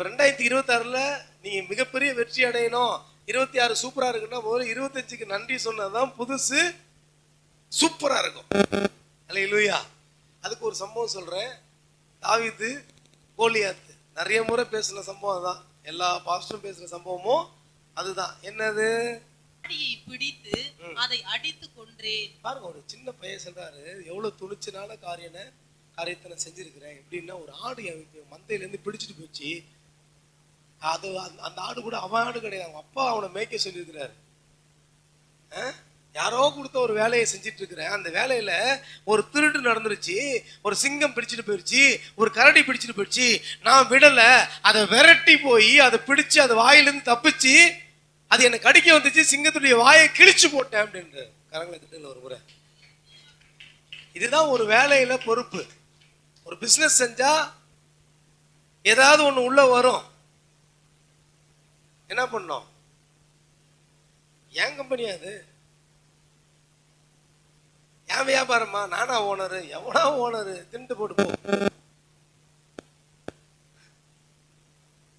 2026 நீங்க மிகப்பெரிய வெற்றி அடையணும், 26 சூப்பரா இருக்குன்னா ஒரு 25க்கு நன்றி சொன்னதான் புதுசு சூப்பரா இருக்கும். அல்லேலூயா. அதுக்கு ஒரு சம்பவம் சொல்றேன். தாவீது கோலியாத் நிறைய முறை பேசின சம்பவம் தான், எல்லா பாஸ்டரும் பேசுற சம்பவமும் அதுதான். என்னது? பிடித்து அதை அடித்து கொன்றேன். பாருங்க, ஒரு சின்ன பையன் சொல்றாரு, எவ்வளவு துணிச்சலான காரியத்தை நான் செஞ்சிருக்கிறேன். எப்படின்னா, ஒரு ஆடு மந்தையில இருந்து பிடிச்சிட்டு போச்சு. அது அந்த ஆடு கூட அவன் ஆடு கிடையாது, அவன் அப்பா அவனை மேய்க்க சொல்லியிருக்கிறாரு. யாரோ கொடுத்த ஒரு வேலையை செஞ்சிட்டு இருக்கிறேன். அந்த வேலையில ஒரு திருட்டு நடந்துருச்சு, ஒரு சிங்கம் பிடிச்சிட்டு போயிடுச்சு, ஒரு கரடி பிடிச்சிட்டு போயிடுச்சு. நான் விடல, அதை விரட்டி போய் அதை பிடிச்சு அது வாயிலிருந்து தப்பிச்சு அது எனக்கு கடிக்க வந்துச்சு, சிங்கத்துடைய வாயை கிழிச்சு போட்டேன் அப்படின்ற கரங்களை திட்டல ஒரு முறை. இதுதான் ஒரு வேலையில பொறுப்பு. ஒரு பிசினஸ் செஞ்சா ஏதாவது ஒண்ணு உள்ள வரும். என்ன பண்ணோம்? என் கம்பெனி அது, என் வியாபாரமா, நானா ஓனரு, எவனா ஓனரு, திண்டு போட்டு போ.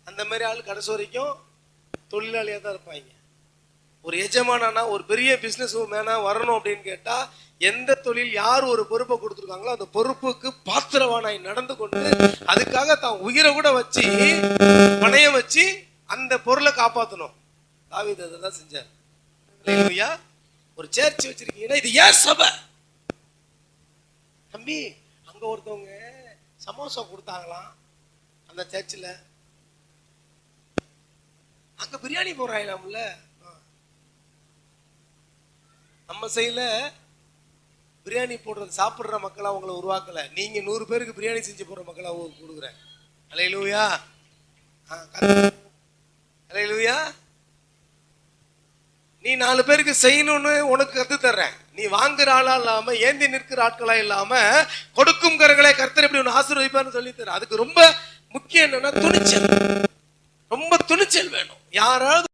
அந்த மாதிரி ஆள் கடைசி வரைக்கும் தொழிலாளியா தான் இருப்பாங்க. ஒரு எஜமானா, ஒரு பெரிய பிசினஸ் மேனா வரணும் அப்படின்னு கேட்டா, எந்த தொழில் யார் ஒரு பொறுப்பை கொடுத்துருக்காங்களோ அந்த பொறுப்புக்கு பாத்திரவானாய் நடந்து கொண்டு அதுக்காக தான் உயிரை கூட வச்சு பணைய வச்சு அந்த பொருளை காப்பாற்றணும். தாவீது அதான் செஞ்சார். அல்லேலூயா. ஒரு சேர்ச் வச்சிருக்கீங்கன்னா இது ஏன் சபை தம்பி? அங்க ஒருத்தவங்க சமோசா கொடுத்தாங்களாம் அந்த சர்ச்சில், அங்க பிரியாணி போடுறாங்களாம்ல. நம்ம சைடுல பிரியாணி போடுறது சாப்பிடுற மக்களா அவங்களை உருவாக்கல, நீங்க 100 பேருக்கு பிரியாணி செஞ்சு போடுற மக்களா கொடுக்குறேன். அல்லேலூயா. அல்லேலூயா. நீ 4 பேருக்கு செய்யணும்னு உனக்கு கத்து தர்றேன். நீ வாங்குற ஆளா இல்லாம ஏந்தி நிற்கிற ஆட்களா இல்லாம கொடுக்கும் கரங்களை கர்த்தர் எப்படி ஒன்று ஆசீர்வதிப்பார்னு சொல்லி தர. அதுக்கு ரொம்ப முக்கியம் என்னன்னா துணிச்சல், ரொம்ப துணிச்சல் வேணும். யாராவது